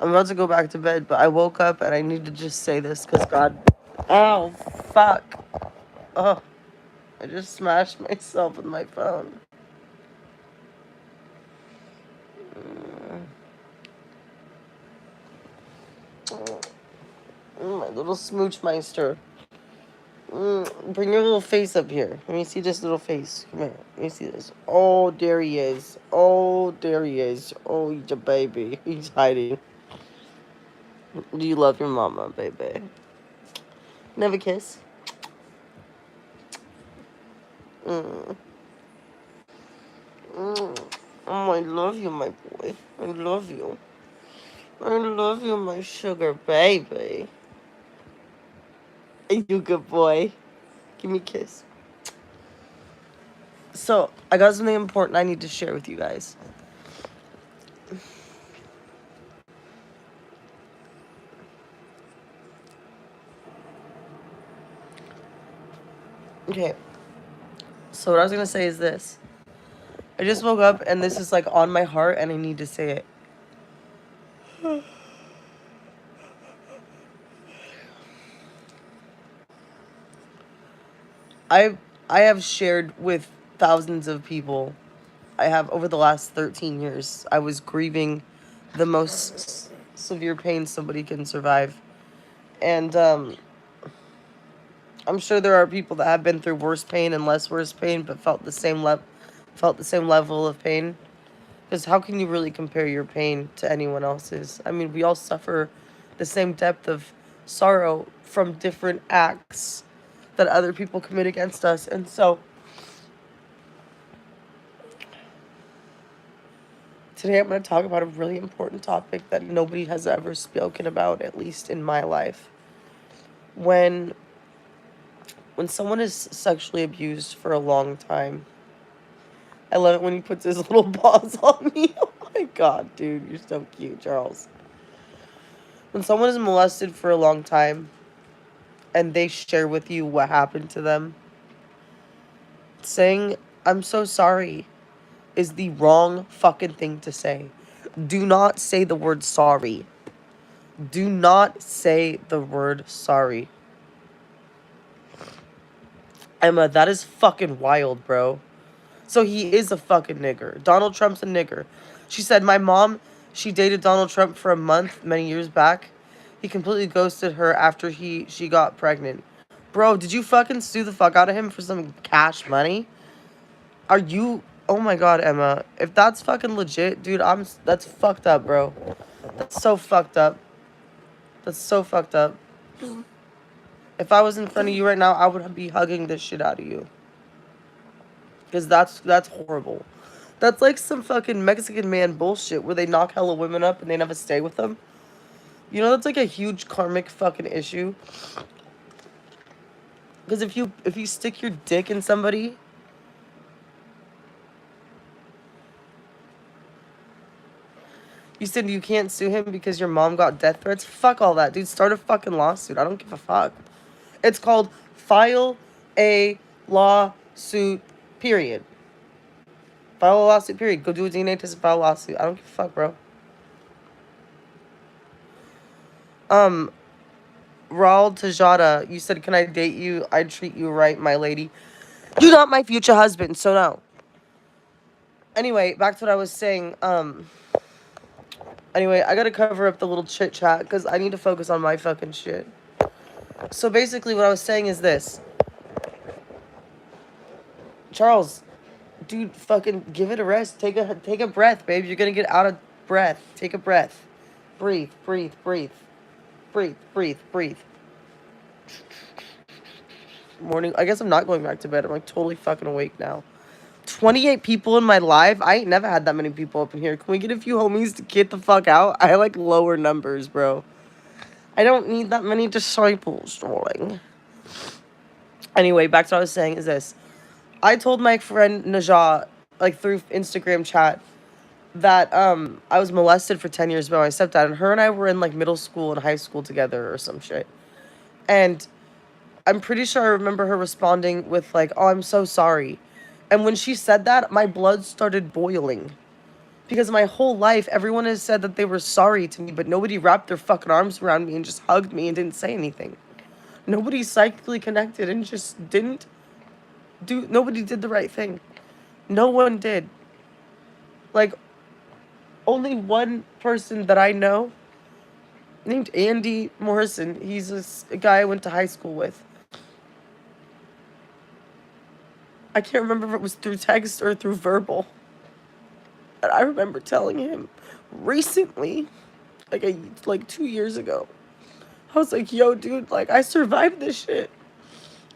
I'm about to go back to bed, but I woke up and I need to just say this because God. Oh, fuck. Oh, I just smashed myself with my phone. My little smoochmeister. Bring your little face up here. Let me see this little face. Come here. Let me see this. Oh, there he is. Oh, there he is. Oh, he's a baby. He's hiding. Do you love your mama, baby? Never kiss. Mm. Oh, I love you, my boy. I love you. I love you, my sugar baby. You good boy. Give me a kiss. So, I got something important I need to share with you guys. Okay. So, what I was going to say is this. I just woke up and this is like on my heart and I need to say it. I I have shared with thousands of people. I have over the last 13 years. I was grieving the most severe pain somebody can survive. And I'm sure there are people that have been through worse pain and less worse pain but felt the same level of pain. Because how can you really compare your pain to anyone else's? I mean, we all suffer the same depth of sorrow from different acts that other people commit against us. And so today I'm going to talk about a really important topic that nobody has ever spoken about, at least in my life. When when someone is sexually abused for a long time, I love it when he puts his little paws on me. Oh my god, dude, you're so cute, Charles. When someone is molested for a long time and they share with you what happened to them, saying, I'm so sorry, is the wrong fucking thing to say. Do not say the word sorry. Do not say the word sorry. Emma, that is fucking wild, bro. So he is a fucking nigger. Donald Trump's a nigger. She said, my mom, she dated Donald Trump for a month many years back. He completely ghosted her after she got pregnant. Bro, did you fucking sue the fuck out of him for some cash money? Are you... Oh my god, Emma. If that's fucking legit, dude, that's fucked up, bro. That's so fucked up. That's so fucked up. If I was in front of you right now, I would be hugging this shit out of you. Because that's horrible. That's like some fucking Mexican man bullshit where they knock hella women up and they never stay with them. You know, that's like a huge karmic fucking issue. Because if you stick your dick in somebody... You said you can't sue him because your mom got death threats? Fuck all that, dude. Start a fucking lawsuit. I don't give a fuck. It's called file a lawsuit, period. File a lawsuit, period. Go do a DNA test and file a lawsuit. I don't give a fuck, bro. Raul Tajada, you said, can I date you? I'd treat you right, my lady. You're not my future husband, so no. Anyway, back to what I was saying. Anyway, I gotta cover up the little chit chat because I need to focus on my fucking shit. So basically, what I was saying is this. Charles, dude, fucking give it a rest. Take a breath, babe. You're gonna get out of breath. Take a breath. Breathe, breathe, breathe. Breathe, breathe, breathe. Morning. I guess I'm not going back to bed. I'm like totally fucking awake now. 28 people in my live. I ain't never had that many people up in here. Can we get a few homies to get the fuck out? I like lower numbers, bro. I don't need that many disciples, darling. Anyway, back to what I was saying is this. I told my friend Najah, like through Instagram chat, that I was molested for 10 years by my stepdad, and her and I were in like middle school and high school together or some shit. And I'm pretty sure I remember her responding with like, oh, I'm so sorry. And when she said that, my blood started boiling. Because my whole life, everyone has said that they were sorry to me, but nobody wrapped their fucking arms around me and just hugged me and didn't say anything. Nobody psychically connected and just didn't do, nobody did the right thing. No one did. Like, only one person that I know, named Andy Morrison, he's a guy I went to high school with. I can't remember if it was through text or through verbal. And I remember telling him recently, like 2 years ago, I was like, yo, dude, like, I survived this shit.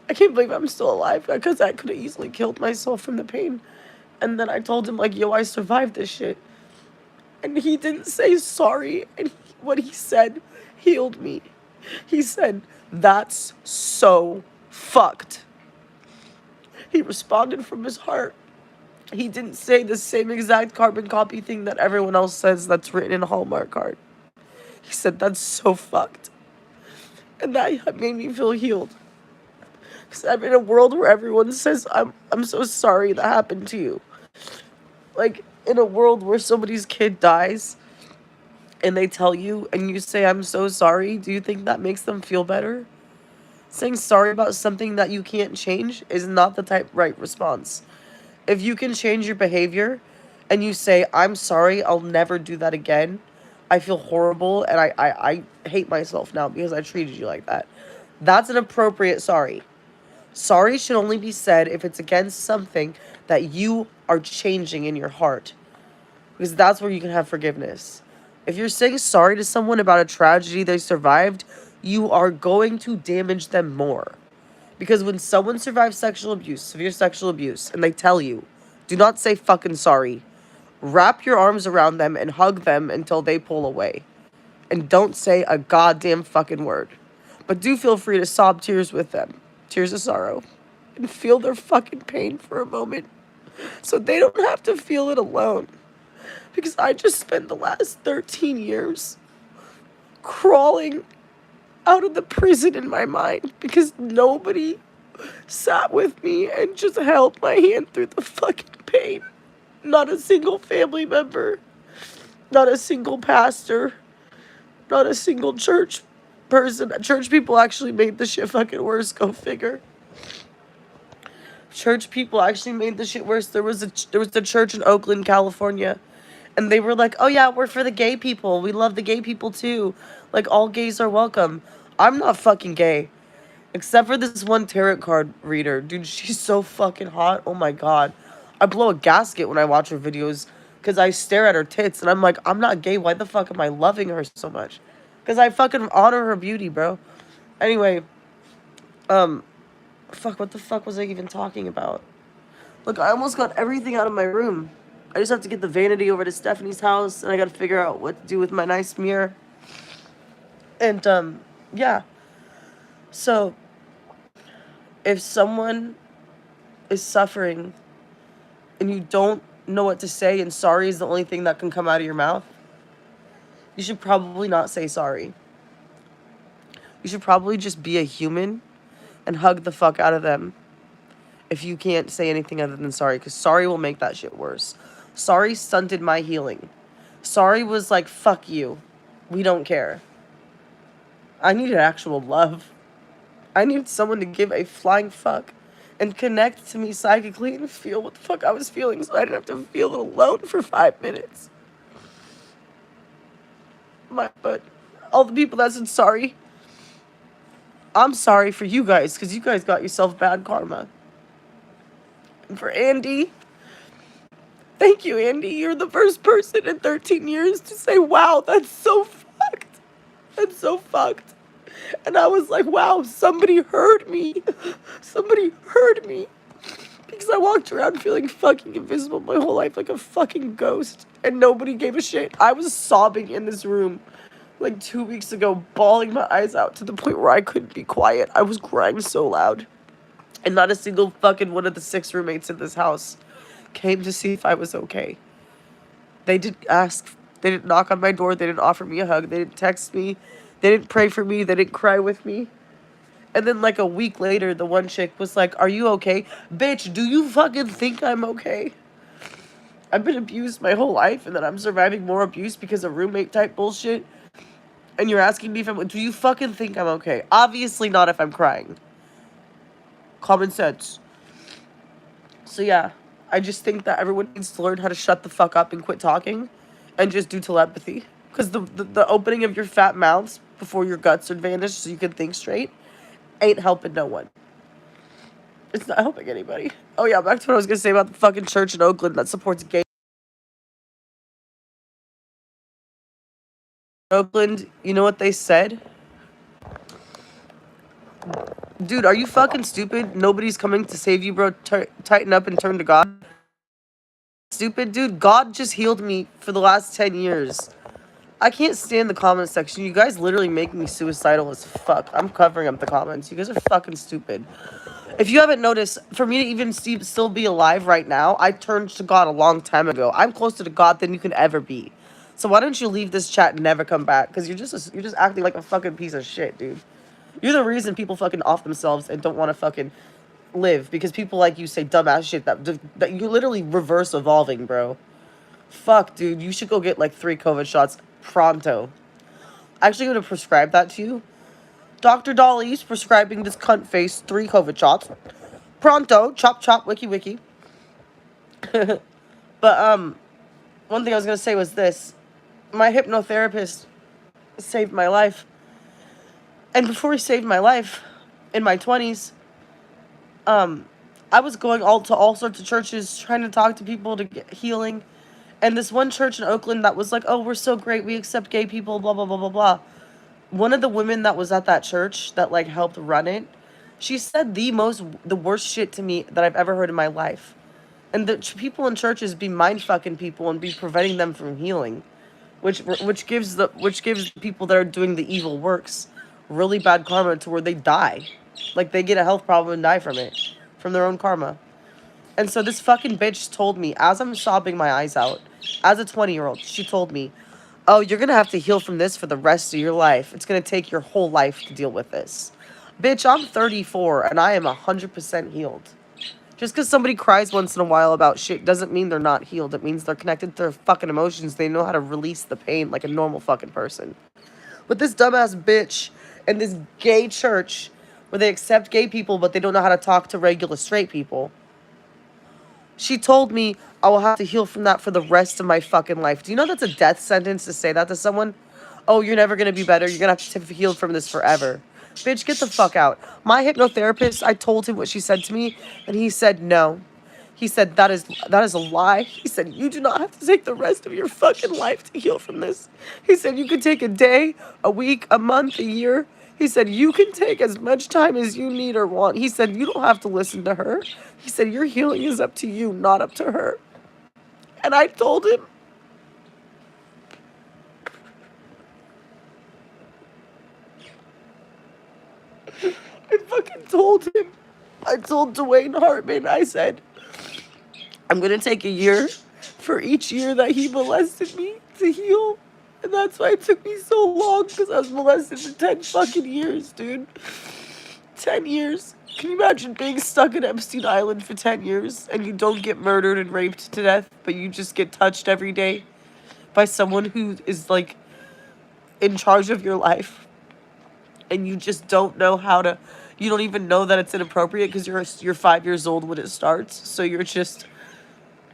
I can't believe I'm still alive, because I could have easily killed myself from the pain. And then I told him, like, yo, I survived this shit. And he didn't say sorry. And what he said healed me. He said, that's so fucked. He responded from his heart. He didn't say the same exact carbon copy thing that everyone else says that's written in a Hallmark card. He said, that's so fucked. And that made me feel healed. Because I'm in a world where everyone says, I'm so sorry that happened to you. Like, in a world where somebody's kid dies and they tell you and you say, I'm so sorry, do you think that makes them feel better? Saying sorry about something that you can't change is not the right response. If you can change your behavior and you say, I'm sorry, I'll never do that again. I feel horrible and I hate myself now because I treated you like that. That's an appropriate sorry. Sorry should only be said if it's against something that you are changing in your heart. Because that's where you can have forgiveness. If you're saying sorry to someone about a tragedy they survived, you are going to damage them more. Because when someone survives sexual abuse, severe sexual abuse, and they tell you, do not say fucking sorry. Wrap your arms around them and hug them until they pull away. And don't say a goddamn fucking word. But do feel free to sob tears with them. Tears of sorrow. And feel their fucking pain for a moment. So they don't have to feel it alone. Because I just spent the last 13 years crawling out of the prison in my mind because nobody sat with me and just held my hand through the fucking pain. Not a single family member, not a single pastor, not a single church person. Church people actually made the shit fucking worse, go figure. Church people actually made the shit worse. There was a church in Oakland, California, and they were like, oh yeah, we're for the gay people. We love the gay people too. Like, all gays are welcome. I'm not fucking gay. Except for this one tarot card reader. Dude, she's so fucking hot. Oh my god. I blow a gasket when I watch her videos because I stare at her tits and I'm like, I'm not gay. Why the fuck am I loving her so much? Because I fucking honor her beauty, bro. Anyway, fuck, what the fuck was I even talking about? Look, I almost got everything out of my room. I just have to get the vanity over to Stephanie's house, and I gotta figure out what to do with my nice mirror. And, yeah. So, if someone is suffering and you don't know what to say and sorry is the only thing that can come out of your mouth, you should probably not say sorry. You should probably just be a human and hug the fuck out of them if you can't say anything other than sorry, because sorry will make that shit worse. Sorry stunted my healing. Sorry was like, fuck you. We don't care. I needed actual love. I needed someone to give a flying fuck and connect to me psychically and feel what the fuck I was feeling so I didn't have to feel it alone for 5 minutes. But all the people that said sorry, I'm sorry for you guys because you guys got yourself bad karma. And for Andy, thank you, Andy. You're the first person in 13 years to say, wow, that's so fucked. That's so fucked. And I was like, wow, somebody heard me. Somebody heard me. Because I walked around feeling fucking invisible my whole life like a fucking ghost. And nobody gave a shit. I was sobbing in this room like 2 weeks ago, bawling my eyes out to the point where I couldn't be quiet. I was crying so loud. And not a single fucking one of the 6 roommates in this house came to see if I was okay. They didn't ask. They didn't knock on my door. They didn't offer me a hug. They didn't text me. They didn't pray for me. They didn't cry with me. And then like a week later, the one chick was like, are you okay? Bitch, do you fucking think I'm okay? I've been abused my whole life, and then I'm surviving more abuse because of roommate type bullshit. And you're asking me if I'm... Do you fucking think I'm okay? Obviously not if I'm crying. Common sense. So yeah, I just think that everyone needs to learn how to shut the fuck up and quit talking. And just do telepathy. Because the opening of your fat mouths before your guts are vanished so you can think straight ain't helping no one. It's not helping anybody. Oh yeah, back to what I was gonna say about the fucking church in Oakland that supports gay. Oakland, you know what they said? Dude, are you fucking stupid? Nobody's coming to save you, bro. Tighten up and turn to God. Stupid, dude. God just healed me for the last 10 years. I can't stand the comment section. You guys literally make me suicidal as fuck. I'm covering up the comments. You guys are fucking stupid. If you haven't noticed, for me to even still be alive right now, I turned to God a long time ago. I'm closer to God than you can ever be. So why don't you leave this chat and never come back? Because you're just acting like a fucking piece of shit, dude. You're the reason people fucking off themselves and don't want to fucking live. Because people like you say dumbass shit that you're literally reverse evolving, bro. Fuck, dude. You should go get like 3 COVID shots pronto. Actually going to prescribe that to you. Dr. Dolly's prescribing this cunt face 3 COVID shots. Pronto. Chop, chop, wiki, wiki. But, one thing I was going to say was this. My hypnotherapist saved my life. And before he saved my life, in my 20s, I was going to all sorts of churches, trying to talk to people to get healing. And this one church in Oakland that was like, oh, we're so great, we accept gay people, blah, blah, blah, blah, blah. One of the women that was at that church that, like, helped run it, she said the worst shit to me that I've ever heard in my life. And the people in churches be mind-fucking people and be preventing them from healing. Which gives the people that are doing the evil works really bad karma to where they die. Like, they get a health problem and die from it. From their own karma. And so this fucking bitch told me, as I'm sobbing my eyes out, as a 20-year-old, she told me, oh, you're going to have to heal from this for the rest of your life. It's going to take your whole life to deal with this. Bitch, I'm 34, and I am 100% healed. Just because somebody cries once in a while about shit doesn't mean they're not healed. It means they're connected to their fucking emotions. They know how to release the pain like a normal fucking person. But this dumbass bitch in this gay church where they accept gay people, but they don't know how to talk to regular straight people. She told me I will have to heal from that for the rest of my fucking life. Do you know that's a death sentence to say that to someone? Oh, you're never going to be better. You're going to have to heal from this forever. Bitch, get the fuck out. My hypnotherapist, I told him what she said to me, and he said no. He said, that is a lie. He said, you do not have to take the rest of your fucking life to heal from this. He said, you could take a day, a week, a month, a year. He said, you can take as much time as you need or want. He said, you don't have to listen to her. He said, your healing is up to you, not up to her. And I told him, I fucking told him. I told Dwayne Hartman, I said, I'm going to take a year for each year that he molested me to heal. And that's why it took me so long, because I was molested for 10 fucking years, dude. 10 years. Can you imagine being stuck in Epstein Island for 10 years and you don't get murdered and raped to death, but you just get touched every day by someone who is, like, in charge of your life, and you just don't know how to, you don't even know that it's inappropriate because you're 5 years old when it starts, so you're just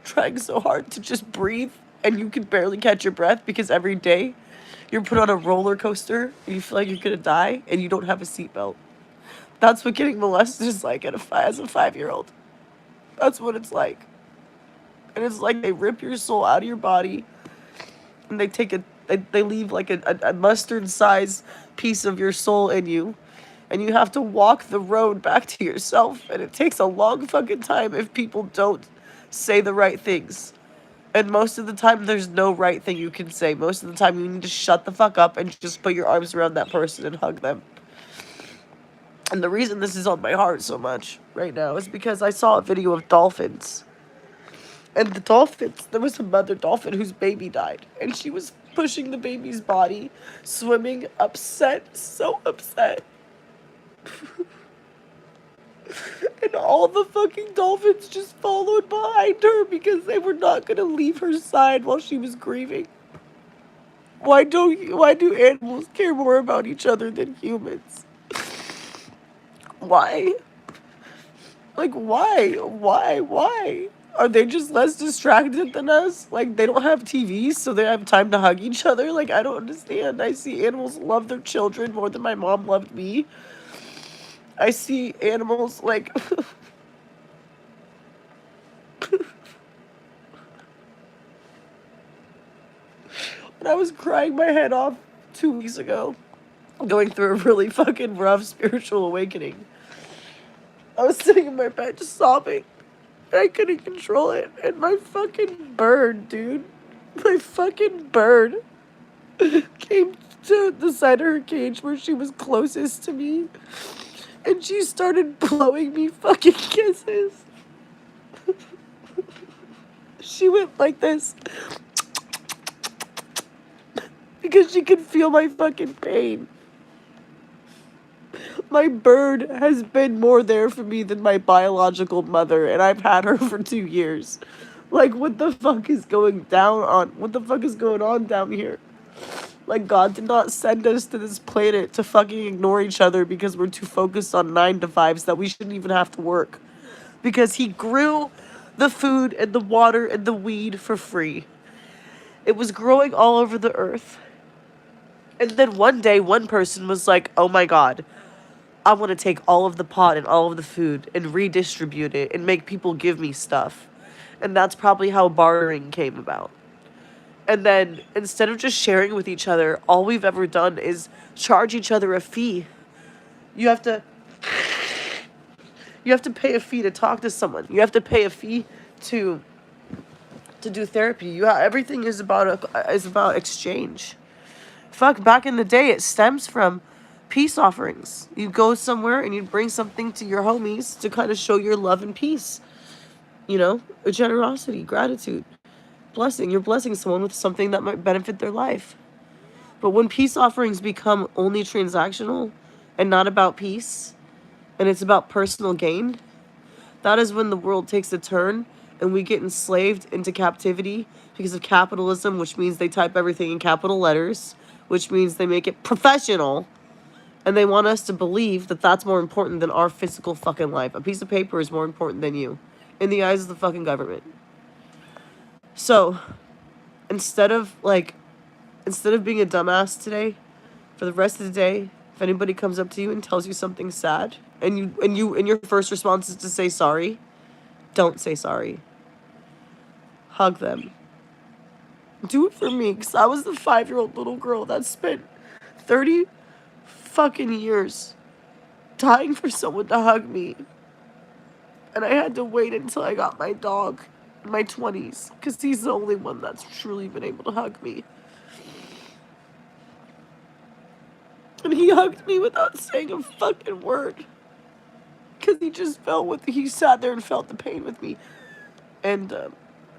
trying so hard to just breathe, and you can barely catch your breath because every day you're put on a roller coaster and you feel like you're gonna die and you don't have a seatbelt. That's what getting molested is like as a 5-year-old. That's what it's like. And it's like they rip your soul out of your body and they leave like a mustard size piece of your soul in you, and you have to walk the road back to yourself, and it takes a long fucking time if people don't say the right things. And most of the time there's no right thing you can say. Most of the time you need to shut the fuck up and just put your arms around that person and hug them. And the reason this is on my heart so much right now is because I saw a video of dolphins. And the dolphins, there was a mother dolphin whose baby died. And she was pushing the baby's body, swimming, upset, so upset. And all the fucking dolphins just followed behind her because they were not gonna leave her side while she was grieving. Why do animals care more about each other than humans? Why? Like, why? Why? Are they just less distracted than us? Like, they don't have TVs, so they have time to hug each other? Like, I don't understand. I see animals love their children more than my mom loved me. I see animals, like... And I was crying my head off 2 weeks ago, going through a really fucking rough spiritual awakening. I was sitting in my bed just sobbing. I couldn't control it. And my fucking bird, dude. My fucking bird came to the side of her cage where she was closest to me. And she started blowing me fucking kisses. She went like this. Because she could feel my fucking pain. My bird has been more there for me than my biological mother, and I've had her for 2 years. Like, what the fuck is going on down here? Like, God did not send us to this planet to fucking ignore each other because we're too focused on 9-to-5s that we shouldn't even have to work. Because he grew the food and the water and the weed for free. It was growing all over the earth. And then one day, one person was like, oh my God, I want to take all of the pot and all of the food and redistribute it and make people give me stuff. And that's probably how bartering came about. And then instead of just sharing with each other, all we've ever done is charge each other a fee. You have to pay a fee to talk to someone. You have to pay a fee to do therapy. Everything is about exchange. Fuck, back in the day, it stems from peace offerings. You'd go somewhere and you'd bring something to your homies to kind of show your love and peace. You know, a generosity, gratitude, blessing. You're blessing someone with something that might benefit their life. But when peace offerings become only transactional and not about peace, and it's about personal gain, that is when the world takes a turn and we get enslaved into captivity because of capitalism, which means they type everything in capital letters, which means they make it professional, and they want us to believe that that's more important than our physical fucking life. A piece of paper is more important than you, in the eyes of the fucking government. So, instead of being a dumbass today, for the rest of the day, if anybody comes up to you and tells you something sad, and your first response is to say sorry, don't say sorry. Hug them. Do it for me, because I was the 5-year-old little girl that spent 30 fucking years dying for someone to hug me. And I had to wait until I got my dog in my 20s, because he's the only one that's truly been able to hug me. And he hugged me without saying a fucking word. Because he sat there and felt the pain with me. And,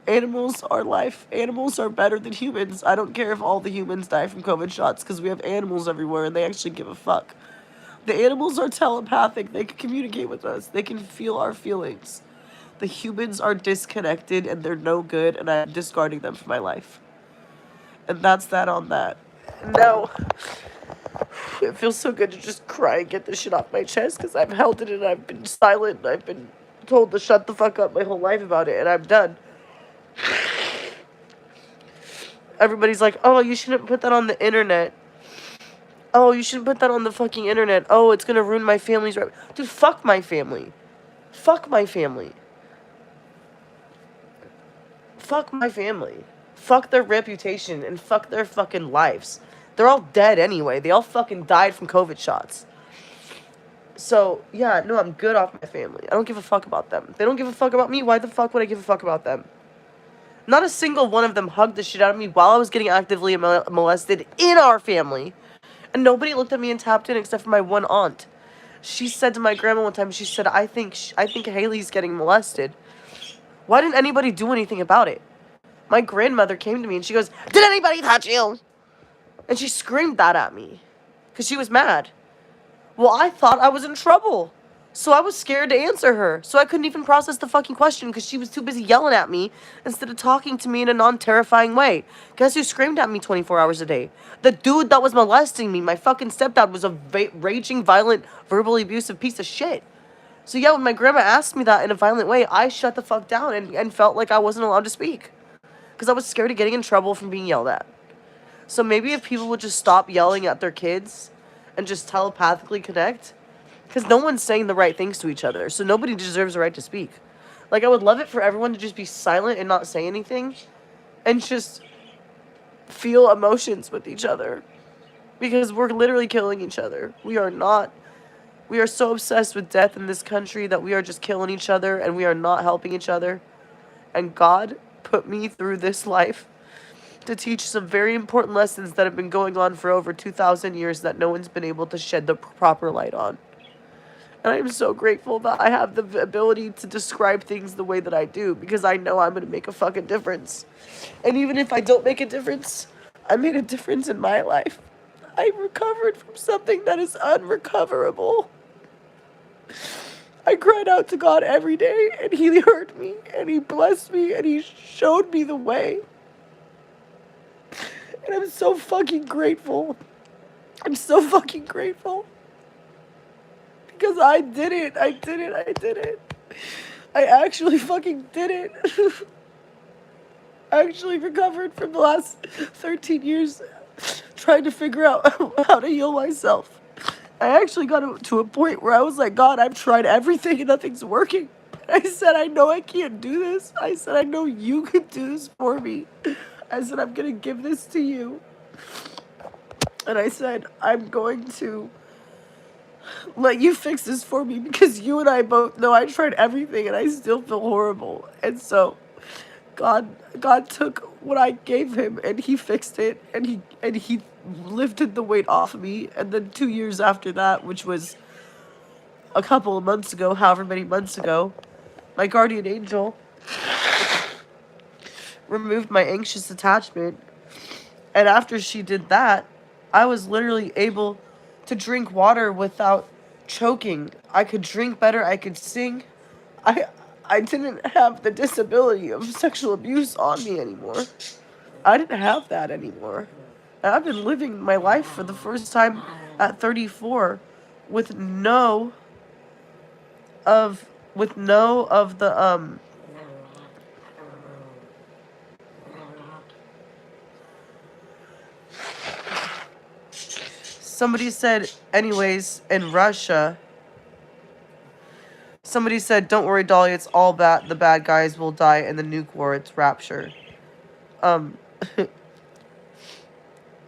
animals are life. Animals are better than humans. I don't care if all the humans die from COVID shots, because we have animals everywhere and they actually give a fuck. The animals are telepathic. They can communicate with us. They can feel our feelings. The humans are disconnected and they're no good, and I'm discarding them from my life. And that's that on that. Now, it feels so good to just cry and get this shit off my chest, because I've held it and I've been silent and I've been told to shut the fuck up my whole life about it, and I'm done. Everybody's like, oh, you shouldn't put that on the internet. Oh, you shouldn't put that on the fucking internet. Oh, it's gonna ruin my family's rep. Dude, fuck my family. Fuck my family. Fuck my family. Fuck their reputation and fuck their fucking lives. They're all dead anyway. They all fucking died from COVID shots. So, yeah, no, I'm good off my family. I don't give a fuck about them. They don't give a fuck about me. Why the fuck would I give a fuck about them? Not a single one of them hugged the shit out of me while I was getting actively molested in our family. And nobody looked at me and tapped in except for my one aunt. She said to my grandma one time, she said, I think Haley's getting molested. Why didn't anybody do anything about it? My grandmother came to me and she goes, did anybody touch you? And she screamed that at me because she was mad. Well, I thought I was in trouble. So I was scared to answer her. So I couldn't even process the fucking question because she was too busy yelling at me instead of talking to me in a non-terrifying way. Guess who screamed at me 24 hours a day? The dude that was molesting me. My fucking stepdad was a raging, violent, verbally abusive piece of shit. So yeah, when my grandma asked me that in a violent way, I shut the fuck down and felt like I wasn't allowed to speak. Because I was scared of getting in trouble from being yelled at. So maybe if people would just stop yelling at their kids and just telepathically connect, because no one's saying the right things to each other, so nobody deserves the right to speak. Like, I would love it for everyone to just be silent and not say anything and just feel emotions with each other. Because we're literally killing each other. We are so obsessed with death in this country that we are just killing each other and we are not helping each other. And God put me through this life to teach some very important lessons that have been going on for over 2,000 years that no one's been able to shed the proper light on. And I'm so grateful that I have the ability to describe things the way that I do because I know I'm going to make a fucking difference. And even if I don't make a difference, I made a difference in my life. I recovered from something that is unrecoverable. I cried out to God every day, and He heard me, and He blessed me, and He showed me the way. And I'm so fucking grateful. I'm so fucking grateful. Because I did it. I did it. I did it. I actually fucking did it. I actually recovered from the last 13 years trying to figure out how to heal myself. I actually got to a point where I was like, God, I've tried everything and nothing's working. I said, I know I can't do this. I said, I know you can do this for me. I said, I'm going to give this to you. And I said, I'm going to let you fix this for me because you and I both know I tried everything and I still feel horrible. And so God took what I gave Him and He fixed it and he lifted the weight off of me. And then 2 years after that, which was a couple of months ago, however many months ago, my guardian angel removed my anxious attachment. And after she did that, I was literally able to drink water without choking. I could drink better. I could sing. I didn't have the disability of sexual abuse on me anymore. I didn't have that anymore. And I've been living my life for the first time at 34 with no of the somebody said, anyways, in Russia, somebody said, don't worry, Dolly, it's all bad. The bad guys will die in the nuke war. It's rapture.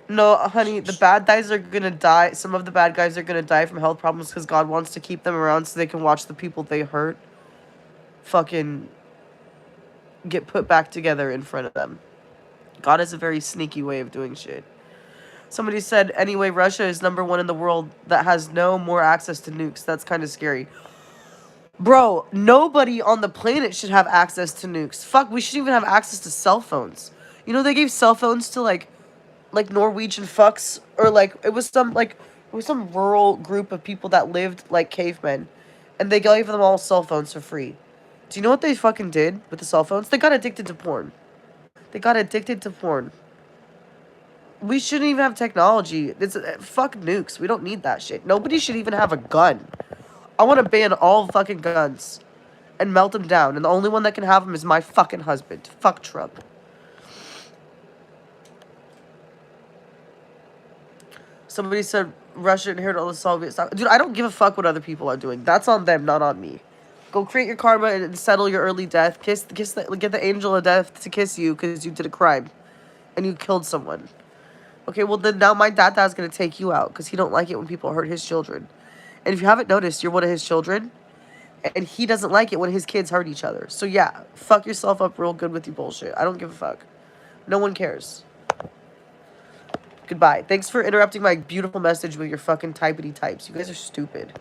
No, honey, the bad guys are gonna die. Some of the bad guys are gonna die from health problems because God wants to keep them around so they can watch the people they hurt fucking get put back together in front of them. God has a very sneaky way of doing shit. Somebody said, anyway, Russia is #1 in the world that has no more access to nukes. That's kind of scary. Bro, nobody on the planet should have access to nukes. Fuck, we shouldn't even have access to cell phones. You know, they gave cell phones to, like Norwegian fucks, or, it was some rural group of people that lived like cavemen, and they gave them all cell phones for free. Do you know what they fucking did with the cell phones? They got addicted to porn. They got addicted to porn. We shouldn't even have technology. Fuck nukes. We don't need that shit. Nobody should even have a gun. I want to ban all fucking guns and melt them down, and the only one that can have them is my fucking husband. Fuck Trump. Somebody said Russia inherited all the Soviet stuff. Dude, I don't give a fuck what other people are doing. That's on them, not on me. Go create your karma and settle your early death. Get the angel of death to kiss you because you did a crime and you killed someone. Okay, well then now my dad's gonna take you out because he don't like it when people hurt his children. And if you haven't noticed, you're one of his children, and he doesn't like it when his kids hurt each other. So yeah, fuck yourself up real good with your bullshit. I don't give a fuck. No one cares. Goodbye. Thanks for interrupting my beautiful message with your fucking typity types. You guys are stupid.